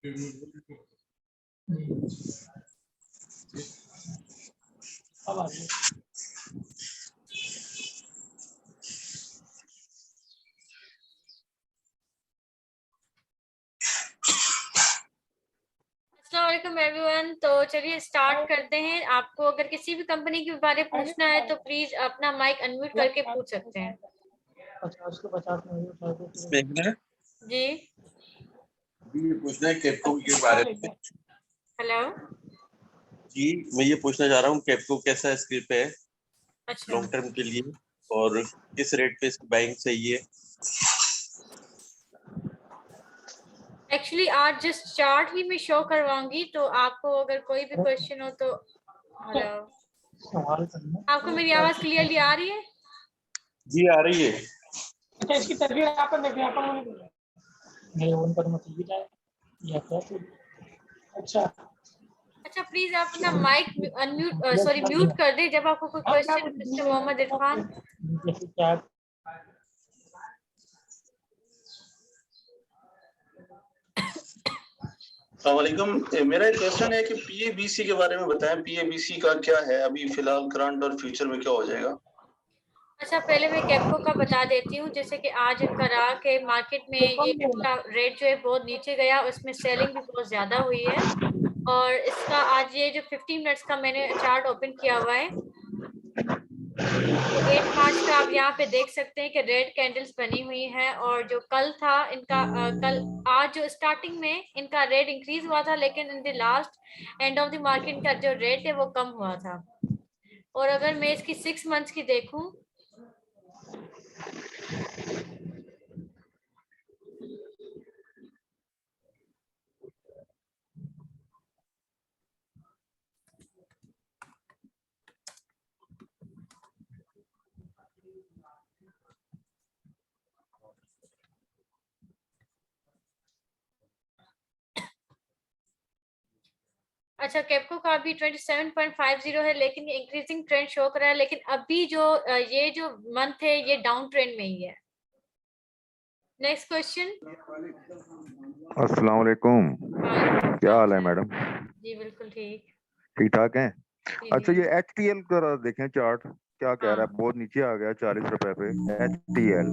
अस्सलामुअलैकुम एवरीवन। तो चलिए स्टार्ट करते हैं। आपको अगर किसी भी कंपनी के बारे में पूछना है तो प्लीज अपना माइक अनम्यूट करके पूछ सकते हैं। 50 को 50 में जी ये पूछना है कैपको के बारे में। हेलो जी मैं ये पूछना चाह रहा हूँ कैपको कैसा स्क्रिप्ट है अच्छा लॉन्ग टर्म के लिए और किस रेट पे इसकी बाइंग सही है? एक्चुअली आज जस्ट चार्ट ही मैं शो करवाऊंगी, तो आपको अगर कोई भी क्वेश्चन हो तो। हेलो, सवाल करना। आपको मेरी आवाज क्लियरली आ रही है? जी आ रही है। अच्छा, इसकी तस्वीर आप देखिए, आप नहीं उन पर मत भी जाए या क्या। अच्छा अच्छा प्लीज आप अपना माइक अनम्यूट सॉरी म्यूट कर दे जब आपको कोई क्वेश्चन। मिस्टर मोहम्मद इरफान। क्या अस्सलामुअलैकुम। मेरा एक क्वेश्चन है कि पीएबीसी के बारे में बताएं। पीएबीसी का क्या है अभी फिलहाल करंट और फ्यूचर में क्या हो जाएगा? अच्छा पहले मैं कैपको का बता देती हूँ। जैसे कि आज इनका रहा कि मार्केट में ये इसका रेट जो है बहुत नीचे गया, उसमें सेलिंग भी बहुत ज्यादा हुई है। और इसका आज ये जो 15 मिनट्स का मैंने चार्ट ओपन किया हुआ है, तो 8 मार्च का आप यहाँ पे देख सकते हैं कि रेड कैंडल्स बनी हुई हैं। और जो कल था इनका कल आज जो स्टार्टिंग में इनका रेट इंक्रीज हुआ था, लेकिन in the last end of the market का जो रेट है वो कम हुआ था। और अगर मैं इसकी 6 मंथ्स की देखूं अच्छा कैपको का अभी 27.50 है, लेकिन ये इंक्रीजिंग ट्रेंड शो कर रहा है। लेकिन अभी जो ये जो मंथ है ये डाउन ट्रेंड में ही है। Next question. अस्सलाम वालेकुम। क्या हाल है मैडम? जी बिल्कुल ठीक ठीक ठाक हैं। जी अच्छा जी। ये HTL का देखें चार्ट, क्या कह रहा है? बहुत नीचे आ गया 40 रुपए पे HTL।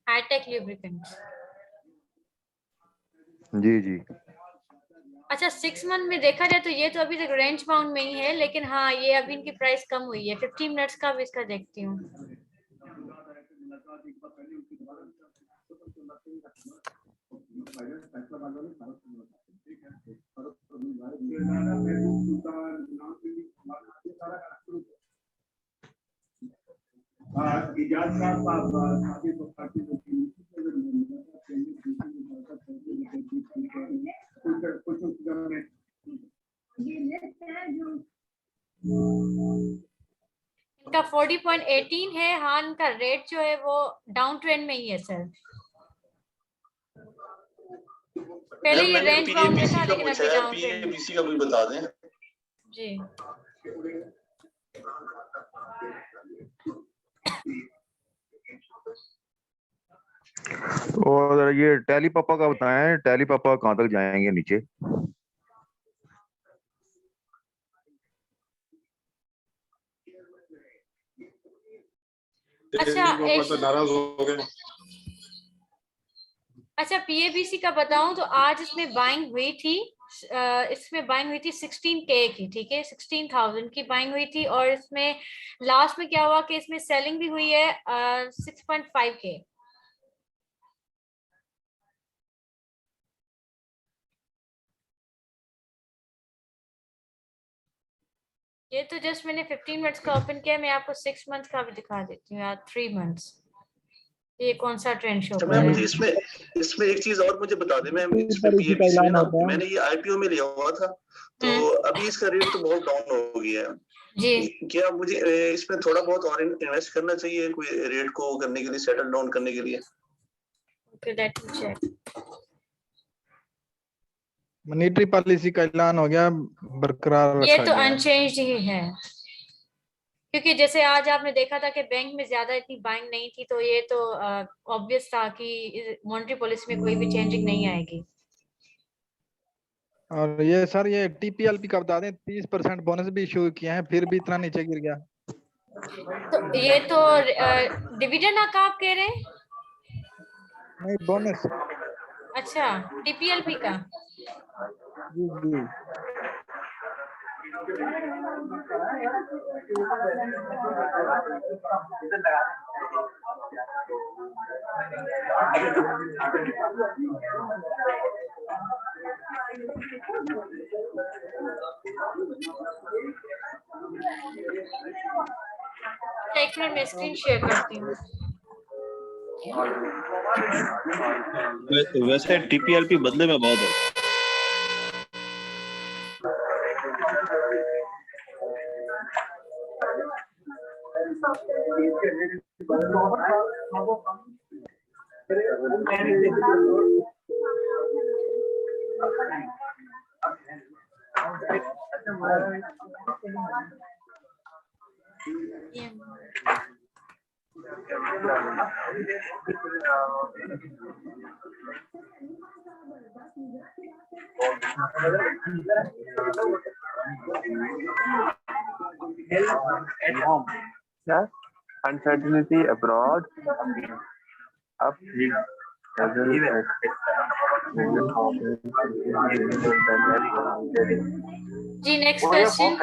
Hitech lubricants. जी जी। अच्छा 6 मंथ में देखा जाए तो ये तो अभी तक रेंज बाउंड में ही है, लेकिन हाँ ये अभी इनकी प्राइस कम हुई है। 15 मिनट्स का भी इसका देखती हूँ। इनका 40.18 है। हाँ इनका रेट जो है वो डाउन ट्रेंड में ही है सर। पहले ये रेंज बाउंड में था लेकिन अभी डाउन ट्रेंड। पीएबीसी का भी बता दें। जी और ये टैली पापा का बताएं, टैली पापा कहाँ तक जाएंगे नीचे? अच्छा तो नाराज हो गए। अच्छा पीएबीसी का बताऊं तो आज इसमें बाइंग हुई थी। इसमें बाइंग हुई थी 16K की, ठीक है 16,000 की बाइंग हुई थी। और इसमें लास्ट में क्या हुआ कि इसमें सेलिंग भी हुई है 6.5K। ये तो जस्ट मैंने 15 मिनट्स का ओपन किया। मैं आपको 6 मंथ्स का भी दिखा देती हूँ या 3 मंथ्स। ये कौन सा ट्रेंड शो कर रहा मुझे है? इसमें एक चीज और मुझे बता दें मैम। इसमें पीएबीसी में ना मैंने ये आईपीओ में लिया हुआ था, तो अभी इसका रेट तो बहुत डाउन हो गया है जी। क्या मुझे इसमें थोड़ा बहुत और इन्वेस्ट करना चाहिए कोई रेट को करने के लिए, सेटल डाउन करने के लिए? Okay let me check. Monetary policy का ऐलान हो गया, बरकरार ये रखा तो गया है। अनचेंज्ड ही है, क्योंकि जैसे आज आपने देखा था कि बैंक में ज्यादा इतनी बाइंग नहीं थी, तो ये तो ऑब्वियस था कि मॉनेटरी पॉलिसी में कोई भी चेंजिंग नहीं आएगी। और ये सर ये टीपीएलपी का बता दें, 30% बोनस भी इशू किए हैं, फिर भी इतना नीचे गिर गया। तो ये तो डिविडेंड का आप कह रहे हैं? नहीं, बोनस। अच्छा, टीपीएलपी का। जी जी। एक मिनट में स्क्रीन शेयर करती हूँ। वैसे टीपीएलपी बदले में बहुत है। Uncertainty abroad. जी नेक्स्ट क्वेश्चन।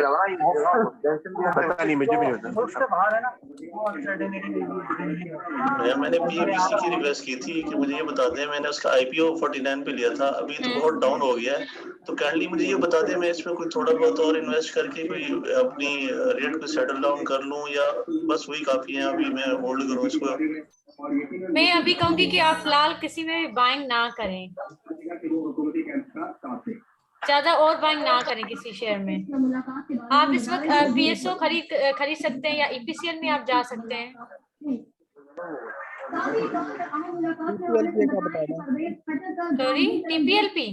पता नहीं, मुझे भी नहीं होता। मैंने पीएबीसी की रिक्वेस्ट की थी कि मुझे ये बता दें, मैंने उसका आईपीओ 49 पे लिया था, अभी तो बहुत डाउन हो गया है, तो काइंडली मुझे ये बता दें मैं इसमें कोई थोड़ा बहुत और इन्वेस्ट करके कोई अपनी रेट को सेटल डाउन कर लूं या बस वही काफी है, अभी मैं होल्ड करूं इसको? मैं अभी कहूंगी कि आप फिलहाल किसी में भी बाइंग ना करें, ज्यादा और बाइंग ना करें किसी शेयर में। आप इस वक्त पीएसओ खरीद सकते हैं या ईपीसीएल में आप जा सकते हैं। सॉरी, टीपीएलपी।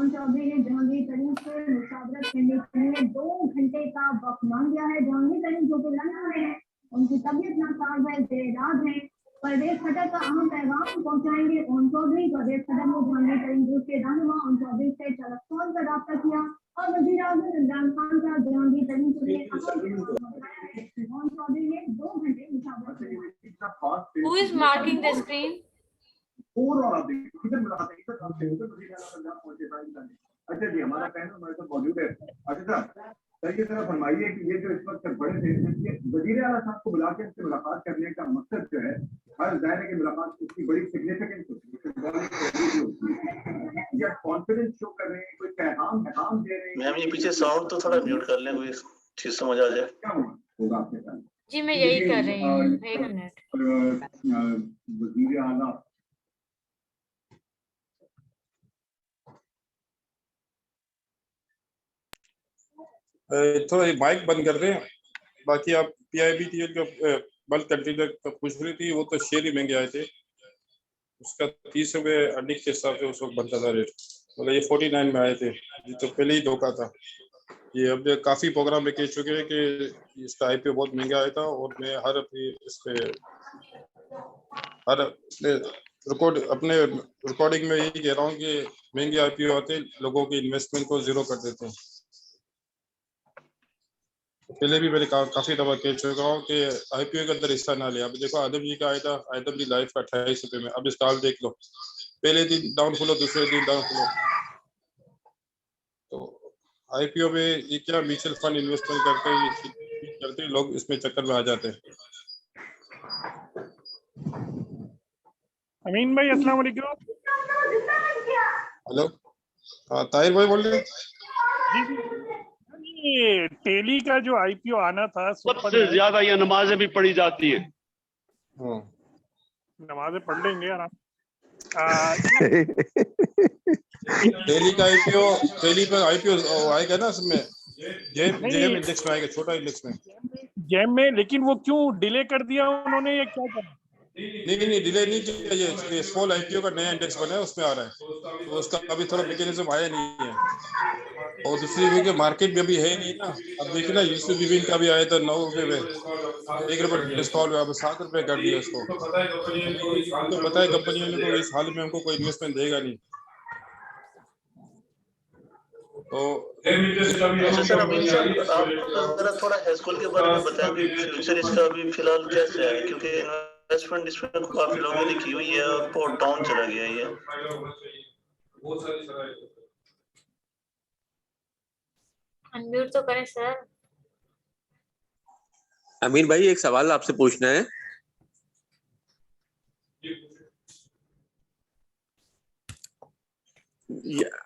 चौधरी ने जहांगीर तरीन से मुशावरत करने के लिए 2 घंटे का वक्त मांग लिया है। जहांगीर तरीन जो कि लंदन में है, उनकी तबीयत नासाज है, बेइलाज है। परवेज खट्टर का अहम पैगाम पहुंचाएंगे ओन चौधरी। परवेज खट्टर ने जहांगीर तरीन ग्रुप के रहनुमा ओन चौधरी से टेलीफोन पर रब्ता किया और वजीर आज़म इमरान खान का जहांगीर तरीन के लिए ओन चौधरी ने 2 घंटे मुशावरत की। Who is marking the screen? अच्छा जी, हमारा पैनल हमारे साथ मौजूद है। अच्छा सर, ये जरा फरमाइए कि ये जो इस वक्त बड़े थे, वजीर आला साहब को बुला के उनसे मुलाकात करने का मकसद जो है, हर जाहिर है कि मुलाकात उसकी बड़ी सिग्निफिकेंस होती है, या कॉन्फिडेंस शो कर रहे हैं, कोई पैगाम दे रहे हैं। मैम ये पीछे साउंड तो थोड़ा म्यूट कर लें, कोई चीज समझ आ जाए। क्या होगा आपके साथ? जी मैं यही कर रही हूँ, एक मिनट। वजीर आला थोड़ा माइक बंद कर दें। बाकी आप पीआईबीटीएल का बल्क कंटेनर का पूछ रही थी, वो तो शेयर ही महंगे आए थे, उसका 30 रुपये अर्निंग के हिसाब से उस वक्त बनता था रेट, मतलब ये 49 में आए थे, ये तो पहले ही धोखा था। ये अब काफ़ी प्रोग्राम में कह चुके हैं कि इसका आईपीओ बहुत महंगा आया था, और मैं हर अपने रिकॉर्डिंग में यही कह रहा हूँ कि महंगे आईपीओ आते लोगों की इन्वेस्टमेंट को जीरो कर देते हैं। पहले भी मैंने काफी दफा कह चुका हूँ कि आईपीओ के अंदर हिस्सा ना ले। अब देखो आदम जी का आया था, आदम जी लाइफ का 28 रुपये में, अब इस साल देख लो, पहले दिन डाउन फ्लो, दूसरे दिन डाउन फ्लो। तो आईपीओ में ये क्या म्यूचुअल फंड इन्वेस्टमेंट करते लोग इसमें चक्कर में आ जाते हैं। अमीन भाई अस्सलाम वालेकुम। हेलो, हाँ ताहिर भाई बोल रहे हैं? ये टेली का जो आईपीओ आना था, सबसे ज्यादा ये नमाजें भी पढ़ी जाती है। नमाजें पढ़ लेंगे आराम। टेली का आईपीओ, टेली पर आईपीओ आएगा ना, इसमें जेम इंडेक्स में आएगा, छोटा इंडेक्स में, जेम में। लेकिन वो क्यों डिले कर दिया उन्होंने, या क्या करा? नहीं डिले नहीं किया, ये स्मॉल आईपीओ का नया इंडेक्स बना है, उसमें आ रहा है, तो उसका अभी थोड़ा मैकेनिज्म आया नहीं है। और दूसरी भी कि मार्केट में अभी है नहीं ना, अब देखिए ना यूसीबी का भी आया था 9 रुपए में, 1 रुपए डिस्काउंट में अब 7 रुपए कर दिया उसको। तो पता है कंपनी वालों को इस हाल में हमको कोई इन्वेस्टमेंट देगा नहीं। तो अच्छा सर, अभी सर आप जरा थोड़ा हेस्कोल के बारे में बताएं कि फ्यूचर इसका अभी फिलहाल कैसे है, क्योंकि इन्वेस्टमेंट इसमें काफी लोगों ने की हुई है और बहुत डाउन चला गया है ये। अनम्यूट तो करें सर। अमीन भाई एक सवाल आपसे पूछना है।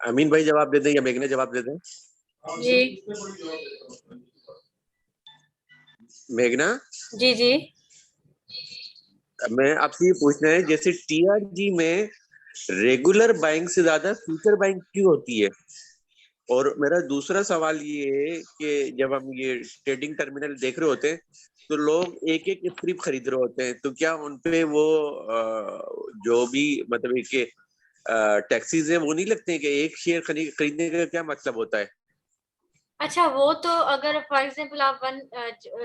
अमीन भाई जवाब दे दें या मेघना जवाब दे दें? जी मेघना जी जी। मैं आपसे ये पूछना है, जैसे टीआरजी में रेगुलर बाइंग से ज्यादा फ्यूचर बाइंग क्यों होती है? और मेरा दूसरा सवाल ये है कि जब हम ये ट्रेडिंग टर्मिनल देख रहे होते हैं तो लोग एक एक स्ट्रिप खरीद रहे होते हैं, तो क्या उनपे वो जो भी मतलब एक टैक्सीज है वो नहीं लगते हैं कि एक शेयर खरीदने का क्या मतलब होता है? अच्छा, वो तो अगर फॉर एग्जांपल आप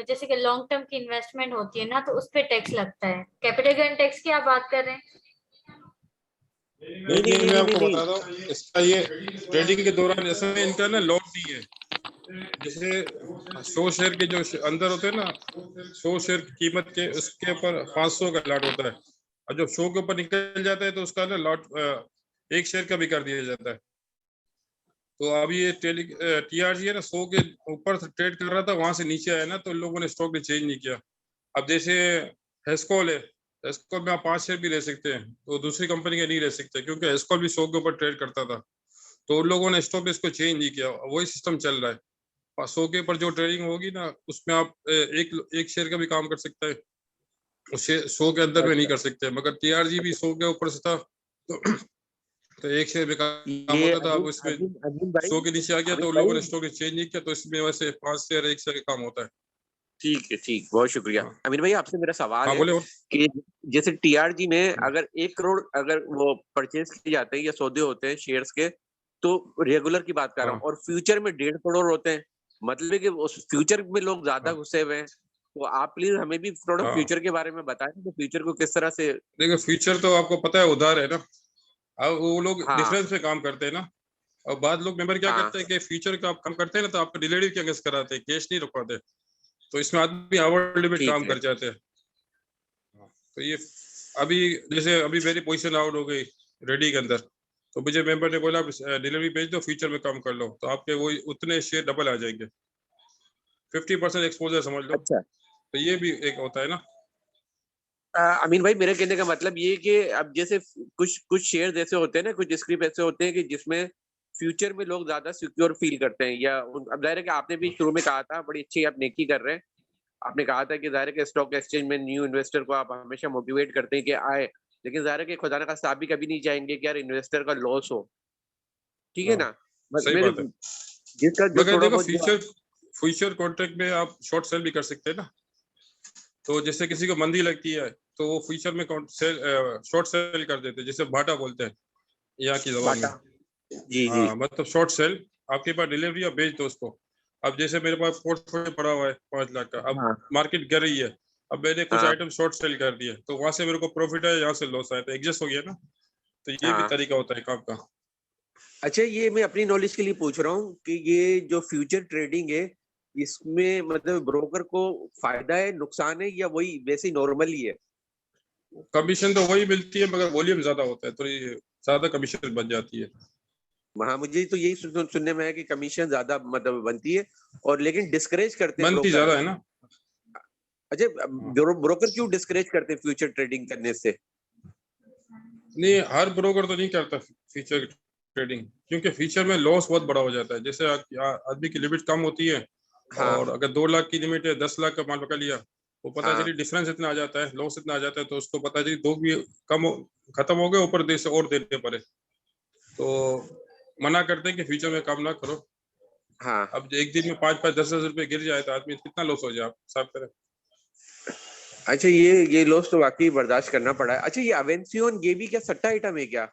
जैसे कि लॉन्ग टर्म की इन्वेस्टमेंट होती है ना, तो उस पे टैक्स लगता है। कैपिटल गेन टैक्स की आप बात कर रहे हैं? नहीं मैं आपको बताता हूँ, इसका ये ट्रेडिंग के दौरान जैसे इनका ना लॉट नहीं है, जैसे 100 शेयर के जो अंदर होते हैं ना, 100 शेयर की कीमत के उसके ऊपर 500 का लॉट होता है, और जब 100 के ऊपर निकल जाता है तो उसका ना लॉट 1 शेयर का भी कर दिया जाता है। तो अभी ये टीआरजी है ना 100 के ऊपर ट्रेड कर रहा था, वहां से नीचे आया ना, तो लोगों ने स्टॉक भी चेंज नहीं किया। अब जैसे हेस्कोल है, हेस्कोल में आप 5 शेयर भी ले सकते हैं, तो दूसरी कंपनी के नहीं ले सकते, क्योंकि हेस्कोल भी 100 के ऊपर ट्रेड करता था, तो उन लोगों ने स्टॉक इसको चेंज नहीं किया। वही सिस्टम चल रहा है, 100 के ऊपर जो ट्रेडिंग होगी ना उसमें आप एक शेयर का भी काम कर सकते हैं, उसे 100 के अंदर में नहीं कर सकते। मगर टीआरजी भी 100 के ऊपर से था, तो एक शेयर भी काम होता था। अब उसमें 100 के नीचे आ गया तो लोगों ने स्टॉक चेंज नहीं किया, तो इसमें वैसे 5 शेयर 1 शेयर का काम होता है। ठीक है, ठीक, बहुत शुक्रिया। अमीन भाई आपसे मेरा सवाल है बोले कि जैसे टीआरजी में अगर 1 करोड़ अगर वो परचेज किए जाते हैं या सौदे होते हैं शेयर्स के, तो रेगुलर की बात कर रहा हूँ, और फ्यूचर में 1.5 करोड़ होते हैं, मतलब है कि उस फ्यूचर में लोग ज्यादा घुसे हुए हैं। तो आप प्लीज हमें भी थोड़ा फ्यूचर के बारे में बताएं कि फ्यूचर को किस तरह से। देखो फ्यूचर तो आपको पता है उधार है ना, अब वो लोग डिफरेंस पे काम करते हैं ना, और बाद लोग मेंबर क्या करते हैं कि फ्यूचर का आप काम करते हैं ना तो आपको डिलीवरी के अगेंस्ट कराते हैं, कैश नहीं रुकवाते, तो इसमें आदमी आवर लिमिट काम कर जाते हैं। तो ये अभी जैसे अभी मेरी पोजीशन आउट हो गई रेडी के अंदर, तो मुझे मेंबर ने बोला डिलीवरी भेज दो, फ्यूचर में काम कर लो, तो आपके वो उतने शेयर डबल आ जाएंगे, 50% एक्सपोजर समझ लो। अच्छा, तो ये भी एक होता है ना। अमीन भाई मेरे कहने का मतलब ये कि अब जैसे कुछ शेयर ऐसे होते हैं ना, कुछ स्क्रिप्ट ऐसे होते हैं कि जिसमें फ्यूचर में लोग ज्यादा सिक्योर फील करते हैं, या अब जाहिर है कि आपने भी शुरू में कहा था, बड़ी अच्छी आप नेकी कर रहे हैं, आपने कहा था कि जाहिर है कि स्टॉक एक्सचेंज में न्यू इन्वेस्टर को आप हमेशा मोटिवेट करते हैं कि आए, लेकिन जाहिर है कि खुदा न खास्ता आप भी कभी नहीं चाहेंगे कि यार इन्वेस्टर का लॉस हो, ठीक है ना? सही बात है। जिसका जो मगर देखो फ्यूचर कॉन्ट्रैक्ट में आप शॉर्ट सेल भी कर सकते हैं ना, तो जैसे किसी को मंदी लगती है तो वो फ्यूचर में शॉर्ट सेल कर देते हैं, जैसे भाटा बोलते हैं यहाँ की जबान में। जी जी, मतलब शॉर्ट सेल, आपके पास डिलीवरी और बेच दो उसको। अब जैसे मेरे पास पोर्टफोलियो पड़ा हुआ है 5 लाख का, अब मार्केट गिर रही है, अब मैंने कुछ आइटम शॉर्ट सेल कर दिए, तो वहां से मेरे को प्रॉफिट है, यहाँ से लॉस आया, तो एडजस्ट हो गया ना। तो ये भी तरीका होता है काम का। अच्छा, ये मैं अपनी नॉलेज के लिए पूछ रहा हूँ कि ये जो फ्यूचर ट्रेडिंग है, इसमें मतलब ब्रोकर को फायदा है, नुकसान है, या वही वैसे ही नॉर्मल ही है? कमीशन तो वही मिलती है, मगर वॉल्यूम ज्यादा होता है, तो ये ज्यादा कमीशन बन जाती है। हाँ, मुझे तो यही सुनने में है कि कमीशन ज्यादा मतलब बनती है, और लेकिन डिस्करेज करते हैं बनती ज्यादा है ना। अच्छा, ब्रोकर क्यों डिस्करेज करते हैं फ्यूचर ट्रेडिंग करने से? नहीं, हर ब्रोकर तो नहीं करता फ्यूचर ट्रेडिंग, क्योंकि फ्यूचर में लॉस बहुत बड़ा हो जाता है। जैसे आदमी की लिमिट कम होती है, और अगर 2 लाख की लिमिट है, 10 लाख का माल पकड़ लिया, वो पता चली डिफरेंस इतना आ जाता है, लॉस इतना आ जाता है, तो उसको पता चली 2 भी खत्म हो गए, ऊपर देश और देने पड़े, तो मना करते हैं कि फ्यूचर में काम ना करो। अब एक दिन में 5-5, 10-10 रुपए गिर जाए तो आदमी कितना लॉस हो जाए, आप साफ करें। अच्छा, ये लॉस तो वाकई बर्दाश्त करना पड़ा है। अच्छा, ये अवेंसियोन ये भी क्या सट्टा आइटम है क्या?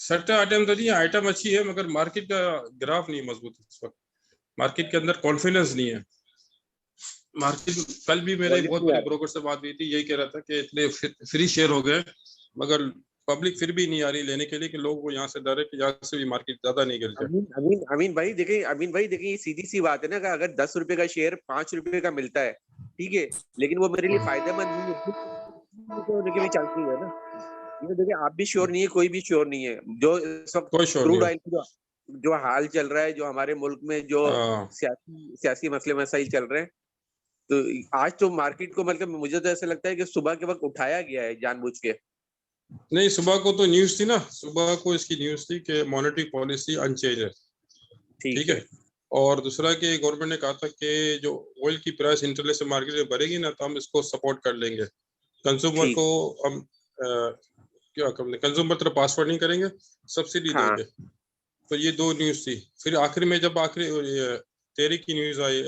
सट्टा आइटम तो नहीं, आइटम अच्छी है मगर मार्केट का ग्राफ नहीं मजबूत है इस वक्त। मार्केट के अंदर कॉन्फिडेंस नहीं है। मार्केट कल भी मेरे एक बहुत बड़े ब्रोकर से बात हुई थी, यही कह रहा था कि इतने फ्री शेयर हो गए मगर पब्लिक फिर भी नहीं आ रही लेने के लिए, कि लोगों को यहाँ से डर है कि यहाँ से भी मार्केट ज्यादा नहीं गिर जाए। अमीन भाई देखें ये सीधी सी बात है ना कि अगर 10 रुपए का शेयर 5 रुपए का मिलता है, ठीक है, लेकिन वो मेरे लिए फायदेमंद नहीं है तो भी चांसेस है ना। ये देखिए, आप भी श्योर नहीं है, कोई भी श्योर नहीं है। जो सब क्रूड ऑयल जो हाल चल रहा है, जो हमारे मुल्क में जो सियासी मसले मसाइल चल रहे हैं, तो आज तो मार्केट को मतलब मुझे तो ऐसा लगता है कि सुबह के वक्त उठाया गया है जानबूझ के। नहीं, सुबह को तो न्यूज थी ना, सुबह को इसकी न्यूज थी कि मॉनेटरी पॉलिसी अनचेंज है, ठीक है। और दूसरा कि गवर्नमेंट ने कहा था कि जो ऑयल की प्राइस इंटरनेशनल मार्केट में बढ़ेगी ना तो हम इसको सपोर्ट कर लेंगे, कंज्यूमर को हम क्या कंज्यूमर तरफ पासवर्ड नहीं करेंगे, सब्सिडी देंगे। तो ये दो न्यूज थी। फिर आखिर में जब आखिरी 13 की न्यूज आई,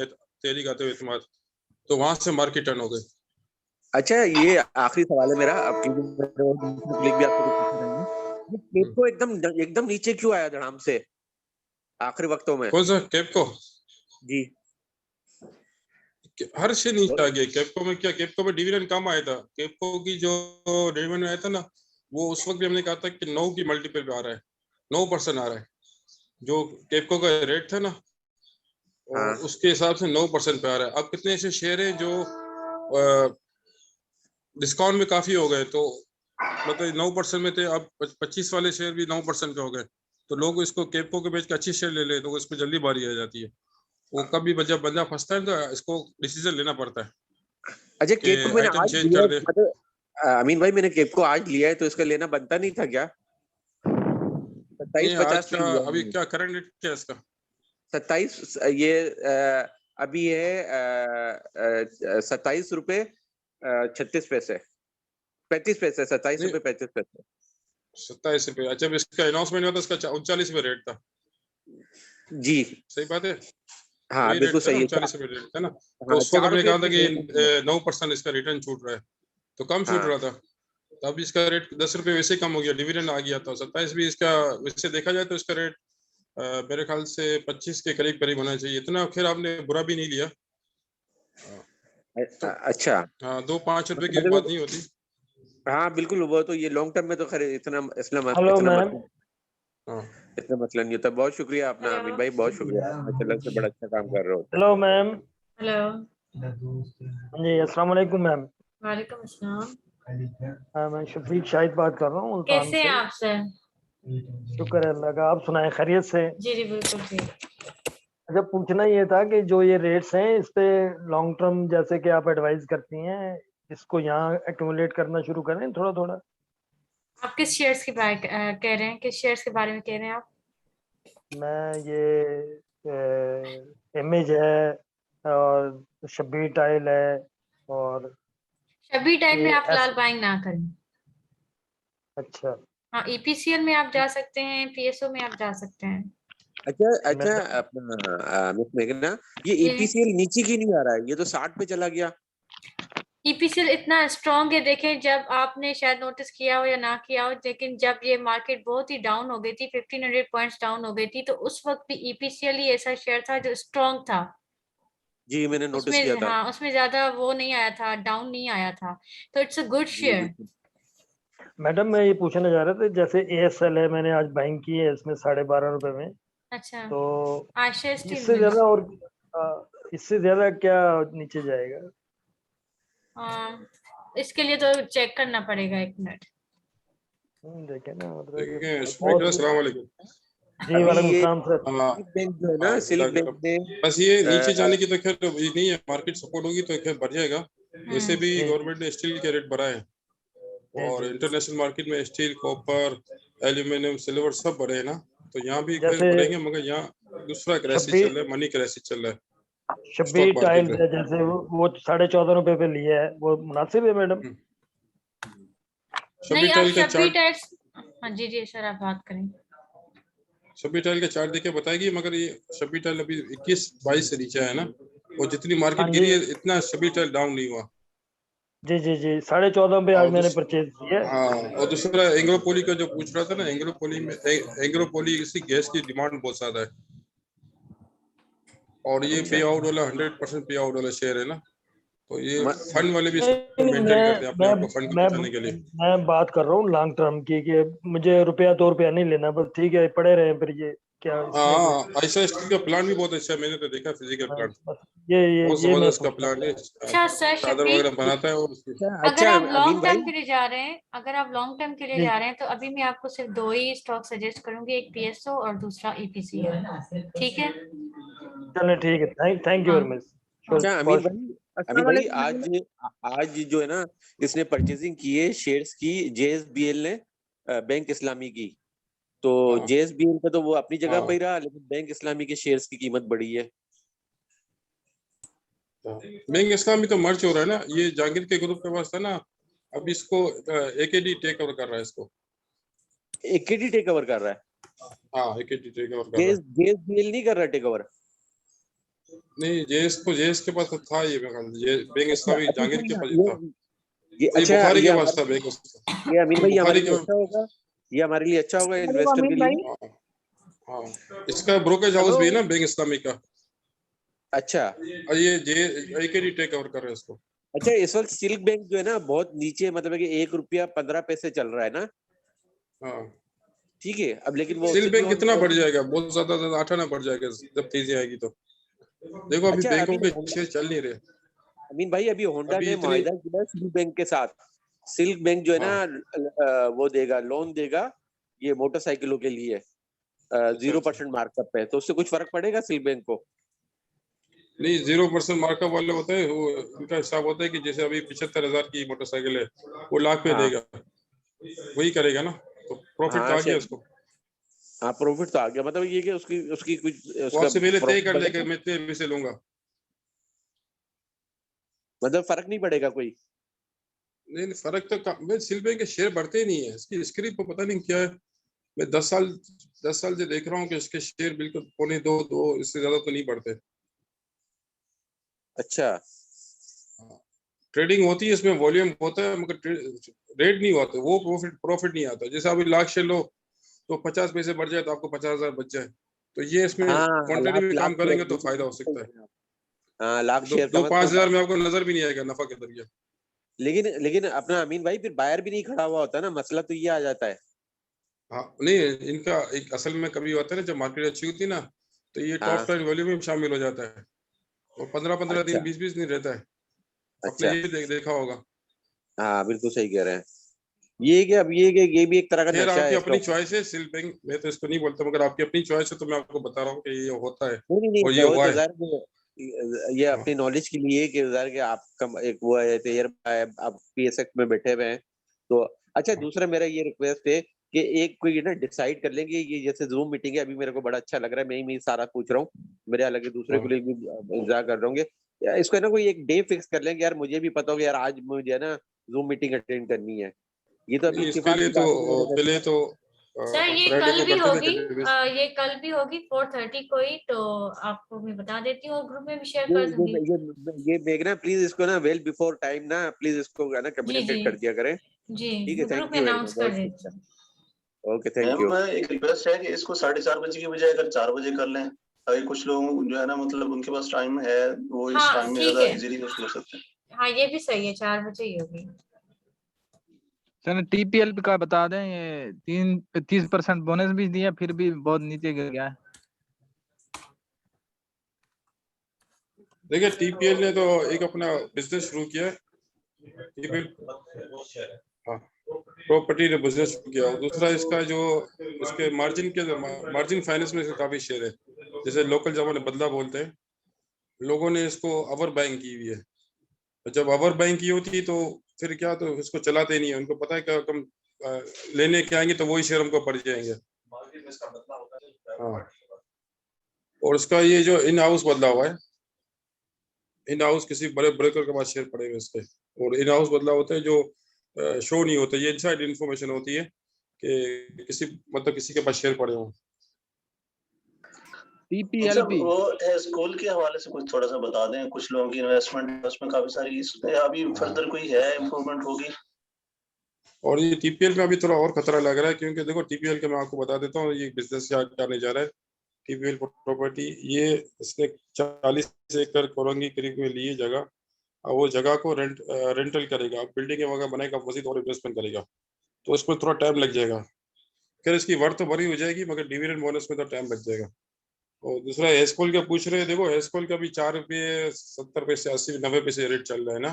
13 आते हुए इत्मीनान, तो वहां से मार्केट टर्न हो गई। अच्छा, ये आखिरी सवाल है मेरा, केपको एकदम नीचे क्यों आया धड़ाम से आखिरी वक्तों में? कौन सा केपको? जी, हर से नीचे आ गया। केपको में क्या, केपको में डिविडेंड कम आया था। केपको की जो डिविडेंड आया था ना, वो उस वक्त भी हमने कहा था कि 9 की मल्टीपल पे आ रहा है, 9% आ रहा है। जो केपको का रेट था ना, और उसके हिसाब से 9% पे आ रहा है। अब कितने ऐसे शेयर हैं जो डिस्काउंट में काफी हो गए, तो मतलब 9% में थे, अब 25 वाले शेयर भी 9% पे हो गए। तो लोग इसको केपको के बेच के अच्छी शेयर ले ले, तो इस पे जल्दी बारी आ जाती है। वो कभी जब बंदा फंसता है तो इसको डिसीजन लेना पड़ता है। अच्छा, केपको मैंने आज चेंज कर दे। अमीन भाई, मैंने केपको आज लिया है तो इसका लेना बनता नहीं था क्या? 27.50 का अभी क्या करंट रेट क्या है इसका? 27, ये अभी है 27 रुपए 36 पैसे, 35 पैसे, 27 रुपए 35 पैसे, 27 रुपए। अच्छा, इसका अनाउंसमेंट हुआ था, इसका 39 रुपए रेट था। जी सही बात है। हाँ, बिल्कुल सही है, 39 रुपए रेट था ना। तो उस वक्त हमने कहा था कि 9% इसका रिटर्न छूट रहा है, तो कम छूट रहा था। तो अब इसका रेट 10 रुपए वैसे कम हो गया, डिविडेंड आ गया। तो 27 भी इसका वैसे देखा जाए तो इसका रेट मेरे ख्याल से 25 के करीब होना चाहिए। इतना खैर आपने बुरा भी नहीं लिया। तो, अच्छा, हाँ, 2-5 रुपए की बात नहीं होती। हाँ बिल्कुल, वो तो ये लॉन्ग टर्म में तो खैर इतना इतना मसला नहीं होता। बहुत शुक्रिया अपना अमीन भाई, बहुत शुक्रिया, माशाल्लाह से बड़ा अच्छा काम कर रहे हो। Hello ma'am. हेलो जी, अस्सलाम वालेकुम मैम। वालेकुम अस्सलाम। मैं शफीक शाहिद बात कर रहा हूँ। कैसे हैं आप सर? शुक्र है अल्लाह का, आप सुनाए खैरियत से? जी जी बिल्कुल जी। अच्छा, पूछना ये था कि जो ये रेट्स हैं इस पे लॉन्ग टर्म जैसे कि आप एडवाइस करती हैं, इसको यहाँ एक्यूमुलेट करना शुरू करें थोड़ा थोड़ा? आप किस शेयर्स के बारे कह रहे हैं, किस शेयर्स के बारे में कह रहे हैं आप? मैं ये इमेज है और शब्बीर टाइल है, और शब्बीर टाइल में आप फिलहाल बाइंग ना करें। अच्छा, हाँ, ईपीसीएल में आप जा सकते हैं, पीएसओ में आप जा सकते हैं। अच्छा अपना मिस मेघना, ये ईपीसीएल नीचे क्यों नहीं आ रहा है? ये तो 60 पे चला गया। ईपीसीएल इतना स्ट्रॉन्ग है, देखें जब आपने शायद नोटिस किया हो या ना किया हो, लेकिन जब ये मार्केट बहुत ही डाउन हो गई थी, 1500 पॉइंट्स डाउन हो गई थी, तो उस वक्त भी ईपीसीएल ही ऐसा शेयर था जो स्ट्रॉन्ग था। जी, मैंने नोटिस किया था। हाँ, उसमें ज्यादा वो नहीं आया था, डाउन नहीं आया था, तो it's a good share. Madam मैं ये पूछना चाह रहा था, जैसे एएसएल है, मैंने आज बाइंग की है इसमें 12.5 रुपए में। अच्छा, तो इससे ज्यादा और इससे ज्यादा क्या नीचे जाएगा? इसके लिए तो चेक करना पड़ेगा, 1 मिनट देखें ना, मतलब अस्सलाम वालेकुम। जी वालेकुम सलाम सर। बस ये नीचे जाने की तो खैर नहीं है, मार्केट सपोर्ट होगी तो खैर बढ़ जाएगा। वैसे भी गवर्नमेंट ने स्टील के रेट बढ़ाए हैं, और इंटरनेशनल मार्केट में स्टील, कॉपर, एल्यूमिनियम, सिल्वर सब बढ़े हैं ना, तो यहाँ भी खैर बढ़ेंगे, मगर यहाँ दूसरा क्राइसिस चल रहा है, मनी क्राइसिस चल रहा है। शब्बीर टाइल जैसे वो 14.5 रुपए पे लिया है, वो मुनासिब है मैडम? नहीं, आप शब्बीर टाइल, हाँ जी जी सर आप बात करें। शब्बीर टाइल का चार्ट देके बताएगी, मगर ये शब्बीर टाइल अभी 21-22 से नीचे है ना, और जितनी मार्केट हाँ गिरी जी है इतना सभी डाउन नहीं हुआ। जी जी जी 14.5 पे आज और मैंने परचेज किया है। हाँ, और दूसरा एंग्रोपोली का जो पूछ रहा था ना, एंग्रोपोली में एंग्रोपोली इसी गैस की डिमांड बहुत ज्यादा है, और ये पे आउट वाला 100% पे आउट वाला शेयर है ना, तो ये फंड वाले भी इसको नहीं, मेंटेन करते हैं अपने आप को फंड को बचाने के लिए। मैं बात कर रहा हूँ लॉन्ग टर्म की, कि मुझे रुपया 2 रुपया नहीं लेना, बस ठीक है पड़े रहे फिर ये क्या इसमें हाँ, ऐसा स्टील का प्लान भी बहुत अच्छा है, मैंने तो देखा फिजिकल प्लान, बस बहुत ये मैं जबरदस्त उसका पूछना प्लान है, अच्छा सर चादर शफीक, वगैरह बनाता है। और अगर अच्छा आप अमीन लॉन्ग भाई, टर्म के लिए जा रहे हैं, अगर आप लॉन्ग टर्म के लिए जा रहे हैं तो अभी मैं आपको सिर्फ 2 ही स्टॉक सजेस्ट करूंगी, एक पीएसओ और दूसरा ईपीसीएल, ठीक है? चलें ठीक है, थैंक यू वेरी मच। अच्छा अमीन भाई आज जो है ना, इसने परचेजिंग की है शेयर्स की जेएसबीएल ने, बैंक इस्लामी की, तो जेएसबीएल पे तो वो अपनी जगह पे ही रहा, लेकिन बैंक इस्लामी के शेयर्स की कीमत बढ़ी है। बैंक इस्लामी तो मर्ज हो रहा है ना, ये जहांगीर के ग्रुप के पास था ना, अब इसको एकेडी टेक ओवर कर रहा है, इसको एकेडी टेक ओवर कर रहा है। हाँ, एकेडी टेक ओवर कर रहा है, जेएसबीएल नहीं कर रहा टेक ओवर। नहीं जेएस के पास तो था ये बैंक इस्लामी जहांगीर के पास था, ये अच्छा, बुखारी के पास था बैंक, ये अमीन भाई हमारे लिए के अच्छा होगा, ये हमारे लिए अच्छा होगा इन्वेस्टर के लिए। हाँ, इसका ब्रोकरेज हाउस भी है ना बैंक इस्लामी का। अच्छा, और ये एकेडी टेक ओवर कर रहा है इसको। अच्छा, इस वक्त सिल्क बैंक जो है ना बहुत नीचे, मतलब कि 1 रुपया 15 पैसे चल रहा है ना। हाँ ठीक है, अब लेकिन वो सिल्क बैंक कितना बढ़ जाएगा, बहुत ज्यादा 8 आना बढ़ जाएगा जब तेजी आएगी तो। देखो अभी अच्छा, बैंकों के शेयर चल नहीं रहे। अमीन भाई अभी होंडा ने मुआहिदा किया सिल्क बैंक के साथ, सिल्क बैंक जो है ना वो देगा, लोन देगा ये मोटरसाइकिलों के लिए 0% मार्कअप पे, तो उससे कुछ फर्क पड़ेगा सिल्क बैंक को? नहीं, 0% मार्कअप वाले होते हैं, वो उनका हिसाब होता है कि जैसे अभी 75,000 की मोटरसाइकिल है, वो लाख पे देगा, वही करेगा ना, तो प्रॉफिट तो आ गया उसको। हाँ, प्रॉफिट तो आ गया, मतलब ये कि उसकी कुछ आपसे पहले तय कर लेगा मैं इतने पैसे लूंगा, मतलब फर्क नहीं पड़ेगा कोई? नहीं फर्क तो मैं सिल्क बैंक के शेयर बढ़ते ही नहीं है, इसकी स्क्रिप्ट को पता नहीं क्या है। मैं 10 साल से देख रहा हूँ कि इसके शेयर बिल्कुल 1.25-2 इससे ज्यादा तो नहीं बढ़ते। अच्छा, ट्रेडिंग होती है इसमें, वॉल्यूम होता है, मगर रेट नहीं होता, वो प्रॉफिट नहीं आता। जैसे अभी लाख शेयर लो तो 50 पैसे बढ़ जाए तो आपको 50,000 बच जाए, तो ये इसमें क्वांटिटी में काम करेंगे तो फायदा हो सकता है। हाँ, लाख शेयर 5,000 में आपको नजर भी नहीं आएगा नफा के जरिए। लेकिन अपना अमीन भाई फिर बायर भी नहीं खड़ा हुआ होता ना, मसला तो ये आ जाता है। हाँ नहीं, इनका एक असल में कभी होता है ना, जब मार्केट अच्छी होती है ना, तो ये टॉप लाइन वॉल्यूम में शामिल हो जाता है, और 15-15 दिन 20-20 दिन रहता है। अच्छा, आपने ये देखा होगा। हाँ बिल्कुल सही कह रहे हैं। ये कि अब ये भी एक तरह का नशा है। आपकी अपनी चॉइस है सिल्क बैंक, मैं तो इसको नहीं बोलता, मगर आपकी अपनी चॉइस है, तो मैं आपको बता रहा हूँ कि ये होता है। नहीं, और ये हुआ है। ये अपनी नॉलेज के लिए कि कि आपका एक वो है, आप पीएसएक्स में बैठे हुए हैं तो। अच्छा, दूसरा मेरा ये रिक्वेस्ट है कि एक कोई ना डिसाइड कर लेंगे, ये जैसे जूम मीटिंग है, अभी मेरे को बड़ा अच्छा लग रहा है, मैं सारा पूछ रहा हूँ, मेरे अलग दूसरे को भी इंतजार कर रहे होंगे, इसको ना कोई एक डे फिक्स कर लेंगे यार, मुझे भी पता होगा यार आज मुझे ना जूम मीटिंग अटेंड करनी है। ये तो अभी पहले तो सर ये कल भी होगी, ये कल भी होगी 4:30 को ही, तो आपको मैं बता देती हूँ, ग्रुप में भी शेयर कर दूंगी। ये देखना प्लीज, इसको ना वेल बिफोर टाइम ना प्लीज इसको ना कम्युनिकेट कर दिया करें। जी, ठीक है, ग्रुप में अनाउंस कर देती हूँ। Okay, thank you. एक रिक्वेस्ट है कि इसको 4:30 बजे की बजाय अगर 4 बजे कर लें, अगर कुछ लोग जो है ना, मतलब उनके पास टाइम है, वो इस टाइम में ज्यादा इजीली कर सकते हैं। हाँ, ये भी सही है, 4 बजे ही होगी। सर टीपीएल का बता दें, ये 30% बोनस भी दिया, फिर भी बहुत नीचे गिर गया है। देखिए टीपीएल ने तो एक अपना बिजनेस शुरू किया है, प्रॉपर्टी ने बिजनेस शुरू किया, और दूसरा इसका जो इसके मार्जिन फाइनेंस में काफी शेयर है, जैसे लोकल जमाने बदला बोलते हैं, लोगों ने इसको अवर बाइंग की हुई है। जब अवर बाइंग की होती है तो फिर क्या, तो इसको चलाते नहीं है, उनको पता है कि हम लेने के आएंगे तो वही शेयर हमको पड़ जाएंगे। हाँ, और उसका ये जो इन हाउस बदला हुआ है, इन हाउस किसी बड़े ब्रोकर के पास शेयर पड़े हुए इसके, और इन हाउस बदला होता है जो शो नहीं होता, ये इनसाइड इन्फॉर्मेशन होती है कि किसी के पास शेयर पड़े हों। TPLP वो है स्कूल के हवाले से कुछ थोड़ा सा बता दें, कुछ लोगों की इन्वेस्टमेंट उसमें काफी सारी, इसमें अभी फर्दर कोई है इम्प्रूवमेंट होगी? और ये टीपीएल में अभी थोड़ा और खतरा लग रहा है, क्योंकि देखो टीपीएल के मैं आपको बता देता हूँ ये बिजनेस क्या करने जा रहा है। टीपीएल प्रॉपर्टी ये इसने 40 एकड़ कोरंगी करीब में लिए जगह, और वो जगह को रेंटल करेगा, बिल्डिंग वगैरह बनाएगा, मजीद और इन्वेस्टमेंट करेगा, तो उसमें थोड़ा टाइम लग जाएगा। फिर इसकी वर्थ तो बड़ी हो जाएगी, मगर डिविडेंड बोनस में तो टाइम लग जाएगा। और दूसरा एस्कॉल का पूछ रहे हैं, देखो एस्कॉल का भी 4 रुपये 70 पैसे 80 90 पैसे रेट चल रहा है ना।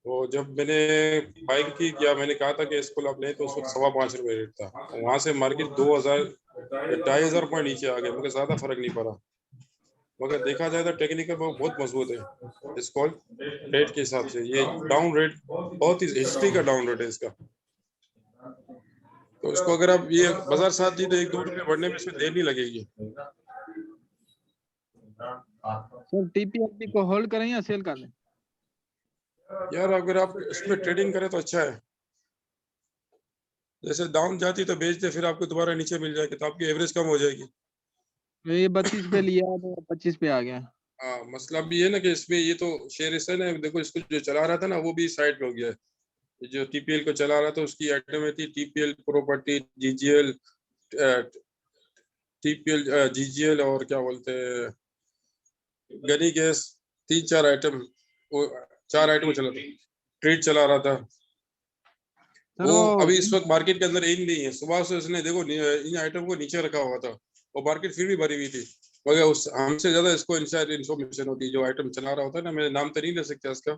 तो जब मैंने बाइक की किया, मैंने कहा था कि एस्कॉल आप लें तो उस वक्त 5.25 रुपये रेट था, वहां से मार्केट 2000 2,500 पॉइंट नीचे आ गए, मगर ज्यादा फर्क नहीं पड़ा। मगर देखा जाए तो टेक्निकल बहुत मजबूत है एस्कॉल रेट के हिसाब से। ये डाउन रेट बहुत ही हिस्ट्री का डाउन रेट है इसका। तो इसको अगर आप ये बाजार साथ दी तो 1-2 रुपये बढ़ने में इसमें देर नहीं लगेगी। सर TPLP को होल्ड करें या सेल कर दें? यार अगर आप इसमें ट्रेडिंग करें तो अच्छा है, जैसे डाउन जाती तो बेच दे, फिर आपको दोबारा नीचे मिल जाएगी तो आपकी एवरेज कम हो जाएगी। ये 32 पे लिया तो 25 पे आ गया। हाँ, मसला भी है ना कि इसमें ये तो शेयर ऐसा है ना, देखो इसको जो चला रहा था ना वो भी साइड में हो गया है। जो टीपीएल को चला रहा था उसकी आइटम में थी TPL property, GGL, TPL, GGL और क्या बोलते हैं गनी गैस, 3-4 आइटम, वो 4 आइटम चला था, ट्रेड चला रहा था। वो अभी इस वक्त मार्केट के अंदर इन नहीं है। सुबह से उसने देखो इन आइटम को नीचे रखा हुआ था, वो मार्केट फिर भी भरी हुई थी, मगर उस हमसे ज्यादा इसको इनसाइड इन्फॉर्मेशन होती है। जो आइटम चला रहा होता है ना, मैं नाम तो नहीं ले सकता इसका,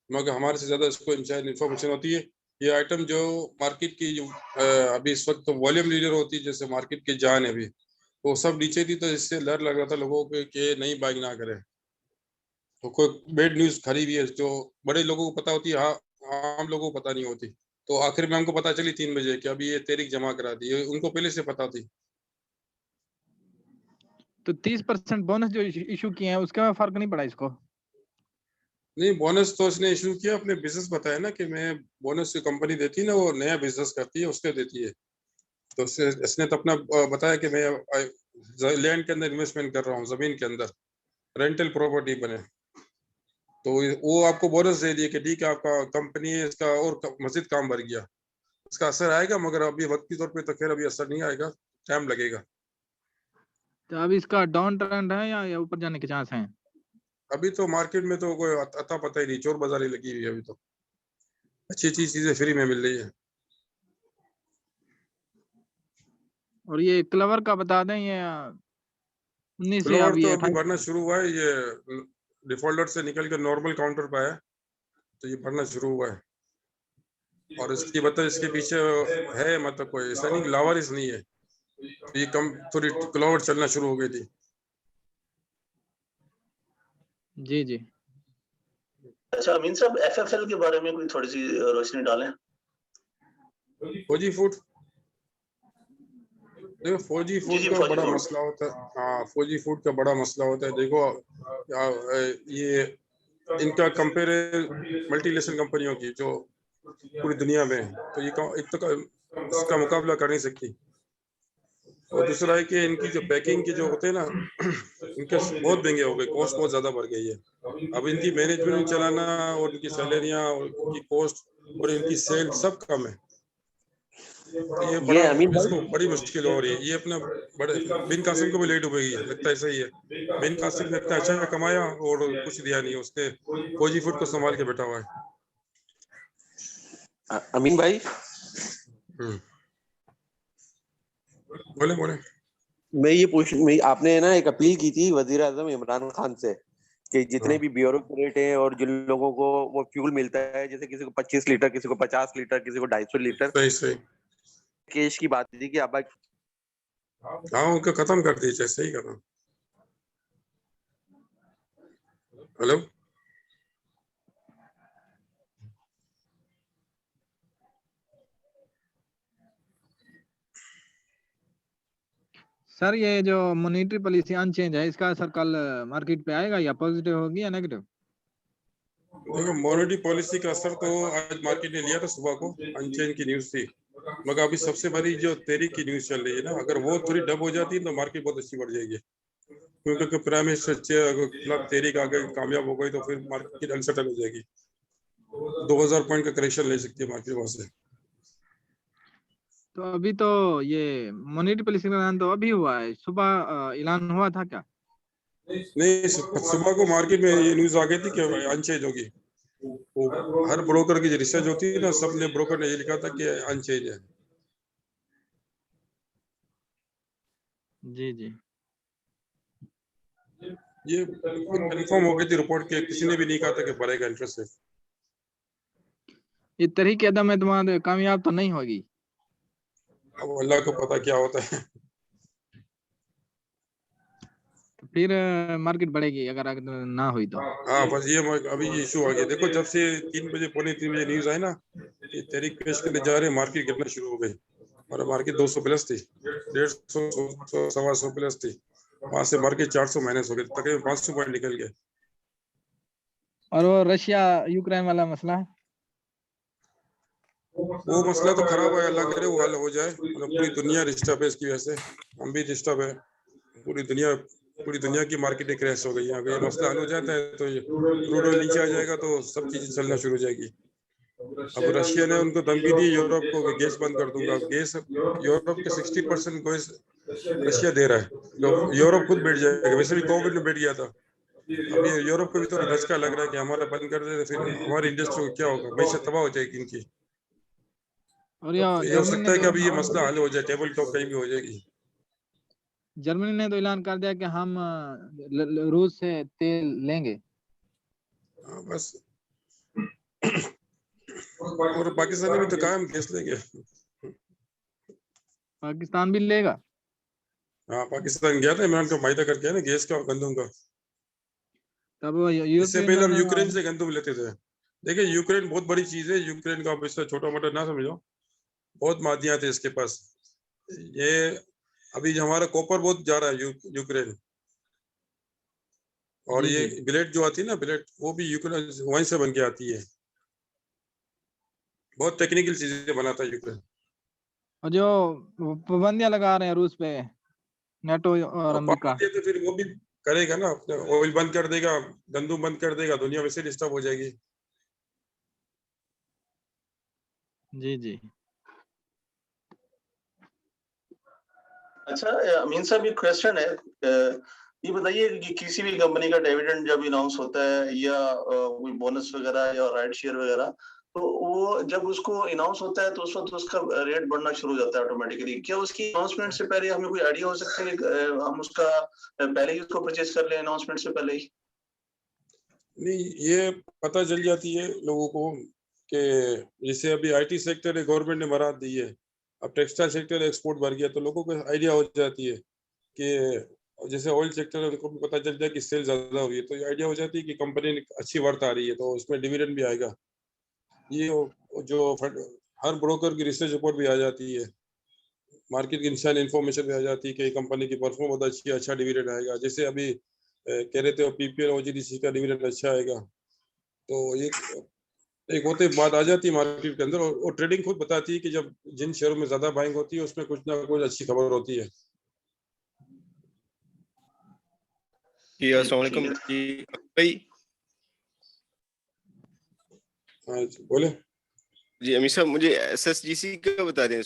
मगर हमारे से ज्यादा इसको इनसाइड इन्फॉर्मेशन होती है। ये आइटम जो मार्केट की जो अभी इस वक्त तो वॉल्यूम लीडर होती है, जैसे मार्केट की जान है अभी, वो सब नीचे थी, तो इससे डर लग रहा था लोगों को कि नहीं बाइंग ना करें। तो कोई बेड न्यूज खड़ी हुई है जो बड़े लोगों को पता होती है, आम लोगों को पता नहीं होती। तो आखिर में हमको पता चली 3 बजे कि अभी ये तारीख जमा करा दी, उनको पहले से पता थी। तो 30% बोनस जो इशू किए हैं उसका फर्क नहीं पड़ा इसको? नहीं, बोनस तो इसने इशू किया, अपने बिजनेस बताया ना कि मैं बोनस कंपनी देती है ना, वो नया बिजनेस करती है उसके देती है। तो इसने तो अपना बताया कि मैं लैंड के अंदर इन्वेस्टमेंट कर रहा हूँ, जमीन के अंदर रेंटल प्रॉपर्टी बने, तो वो आपको बोनस दे दिए कि ठीक है आपका कंपनी है इसका और मजीद काम बढ़ गया। इसका असर आएगा, मगर अभी वक्ती तौर पे तो खैर अभी असर नहीं आएगा, टाइम लगेगा। तो अभी इसका डाउन ट्रेंड है या ऊपर जाने के चांस हैं? अभी तो मार्केट में तो कोई अता पता ही नहीं, चोर बाजारी लगी हुई है। अभी तो अच्छी अच्छी चीजें फ्री में मिल रही है। और ये क्लवर का बता दें, ये 19 से क्लवर अभी तो 28 अभी बढ़ना शुरू हुआ है, ये डिफॉल्टर से निकल कर नॉर्मल काउंटर पे है, तो ये बढ़ना शुरू हुआ है। और इसकी मतलब इसके पीछे है, मतलब कोई ऐसा नहीं लावारिस नहीं है, तो ये कम थोड़ी क्लवर चलना शुरू हो गई थी। जी जी। अच्छा अमीन साहब, एफएफएल के बारे में कोई थोड़ी सी रोशनी डालें। फौजी फूड, देखो फौजी फूड का बड़ा मसला होता है। हाँ, फौजी फूड का बड़ा मसला होता है। देखो ये इनका कंपेयर मल्टीनेशनल कंपनियों की जो पूरी दुनिया में, तो ये एक तो इसका मुकाबला कर नहीं सकती। और दूसरा है कि इनकी जो पैकिंग के जो होते हैं ना, इनके बहुत महंगे हो गए, कॉस्ट बहुत ज्यादा बढ़ गई है। अब इनकी मैनेजमेंट चलाना और इनकी सैलरियां और इनकी कॉस्ट और इनकी सेल सब कम है। ये बड़ी मुश्किल हो रही है। ये अपना बड़े बिन कासिम को भी लेट हो गई है, लगता है ऐसा ही है। बिन कासिम ने इतना अच्छा कमाया और कुछ दिया नहीं, उसने फौजी फूड को संभाल के बैठा हुआ है। अमीन भाई, बोले बोले। मैं आपने ना एक अपील की थी वजीर आजम इमरान खान से कि जितने भी ब्यूरोक्रेट हैं और जिन लोगों को वो फ्यूल मिलता है, जैसे किसी को 25 लीटर, किसी को 50 लीटर, किसी को 250 लीटर, सही केश की बात थी कि अब हाँ उनको खत्म कर दीजिए, सही खत्म। हेलो, सर ये जो मॉनेटरी पॉलिसी अनचेंज है, इसका असर कल मार्केट पे आएगा या पॉजिटिव होगी या नेगेटिव? देखो मॉनेटरी पॉलिसी का असर तो आज मार्केट ने लिया था, सुबह को अनचेंज की न्यूज थी, मगर अभी सबसे बड़ी जो तारीख की न्यूज चल रही है ना, अगर वो थोड़ी डब हो जाती है तो मार्केट बहुत अच्छी बढ़ जाएगी। क्योंकि प्राइम मिनिस्टर खिलाफ तहरीक आ गई, कामयाब हो गई तो फिर मार्केट अनसर्टन हो जाएगी। 2000 पॉइंट का करेक्शन ले सकती है मार्केट वहां से। तो अभी तो ये मॉनेटरी पॉलिसी का ऐलान तो अभी हुआ है, सुबह ऐलान हुआ था क्या? नहीं, सुबह को मार्केट में ये न्यूज आ गई थी कि अनचेंज होगी। वो हर ब्रोकर की जो रिसर्च होती है ना, सबने ब्रोकर ने ये लिखा था कि अनचेंज है। जी जी, ये कंफर्म हो गई थी रिपोर्ट के, किसी ने भी नहीं कहा था कि बढ़ेगा इंटरेस्ट रेट। इस तरह के कदम एतमाद कामयाब तो नहीं होगी। अब अल्लाह को पता क्या होता है। तो फिर मार्केट बढ़ेगी अगर ना हुई तो। हाँ, बस ये अभी ये इशू आ गया। देखो जब से 3 बजे पौने 3 बजे न्यूज आई ना, ये तहरीक पेश करने जा रहे, मार्केट गिरना शुरू हो गई और मार्केट 200 प्लस थी, 150 125 प्लस थी। वहां से मार्केट 400 माइनस हो गई, तकरीबन 500 पॉइंट निकल गए। और वो रशिया यूक्रेन वाला मसला, वो मसला तो खराब है, अल्लाह करे वो हल हो जाए। मतलब पूरी दुनिया डिस्टर्ब है इसकी वजह से, हम भी डिस्टर्ब है। पूरी दुनिया की मार्केट क्रैश हो गई है। अगर ये मसला हल हो जाता है तो क्रूड ऑयल नीचे आ जाएगा तो सब चीजें चलना शुरू हो जाएगी। अब रशिया ने उनको धमकी दी यूरोप को कि गैस बंद कर दूंगा। गैस यूरोप के 60% गैस रशिया दे रहा है, तो यूरोप खुद बैठ जाएगा। वैसे भी कोविड में बैठ गया था। अब ये यूरोप को भी थोड़ा धचका लग रहा है कि हमारा बंद कर दे तो फिर हमारी इंडस्ट्री को क्या होगा, मैशत तबाह हो जाएगी इनकी। और तो ये हो सकता है कि अभी ये मसला हल हो जाए, टेबल टॉप कहीं भी हो जाएगी। जर्मनी ने तो ऐलान कर दिया कि हम रूस से तेल लेंगे। बस और पाकिस्तान भी तो कहा हम गैस लेंगे। पाकिस्तान भी लेगा? हाँ, पाकिस्तान गया था इमरान का फायदा करके ना, गैस का और गंदम का। तब इससे पहले हम यूक्रेन से गंदम लेते थे। देखिए यूक्रेन बहुत बड़ी चीज है, यूक्रेन का आप इससे छोटा मोटा ना समझो, बहुत मादियात है इसके पास। ये अभी जो हमारा कॉपर बहुत जा रहा है यूक्रेन, और ये बिलेट जो आती है ना, बिलेट वो भी यूक्रेन वहीं से बन के आती है। बहुत टेक्निकल चीजें बनाता है यूक्रेन। और जो पाबंदियां लगा रहे हैं रूस पे नाटो और अमेरिका, तो फिर वो भी करेगा ना, अपने ऑयल बंद कर देगा, गंदम बंद कर देगा, दुनिया वैसे डिस्टर्ब हो जाएगी। जी जी। अच्छा अमीन साहब, ये क्वेश्चन है, ये बताइए कि किसी भी कंपनी का डिविडेंड जब अनाउंस होता है या कोई बोनस वगैरह या राइट शेयर वगैरह, तो वो जब उसको अनाउंस होता है तो उस वक्त उसका रेट बढ़ना शुरू हो जाता है ऑटोमेटिकली। क्या उसकी अनाउंसमेंट से पहले हमें कोई आइडिया हो सकता है कि हम उसका पहले ही उसको परचेज कर लें अनाउंसमेंट से पहले ही? नहीं, ये पता चल जाती है लोगों को कि जैसे अभी आईटी सेक्टर है, गवर्नमेंट ने बरात दी है, अब टेक्सटाइल सेक्टर एक्सपोर्ट बढ़ गया, तो लोगों को आइडिया हो जाती है कि जैसे ऑयल सेक्टर है उनको भी पता चल जाए कि सेल ज्यादा हुई है, तो ये आइडिया हो जाती है कि कंपनी अच्छी वर्थ आ रही है, तो उसमें डिविडेंड भी आएगा। ये जो हर ब्रोकर की रिसर्च रिपोर्ट भी आ जाती है, मार्केट की इनसाइड इन्फॉर्मेशन भी आ जाती है कि कंपनी की परफॉर्म बहुत अच्छी है, अच्छा डिविडेंड आएगा। जैसे अभी कह रहे थे पीपीएल ओजीडीसी का डिविडेंड अच्छा आएगा, तो ये एक होते बात आ जाती है मार्केट के अंदर, और ट्रेडिंग खुद बताती है कि जब जिन शेयरों में ज्यादा बाइंग होती है उसमें कुछ ना कुछ अच्छी खबर होती है। जी अस्सलाम वालेकुम जी भाई। बोले जी अमीर साहब, मुझे एसएसजीसी का बता दें।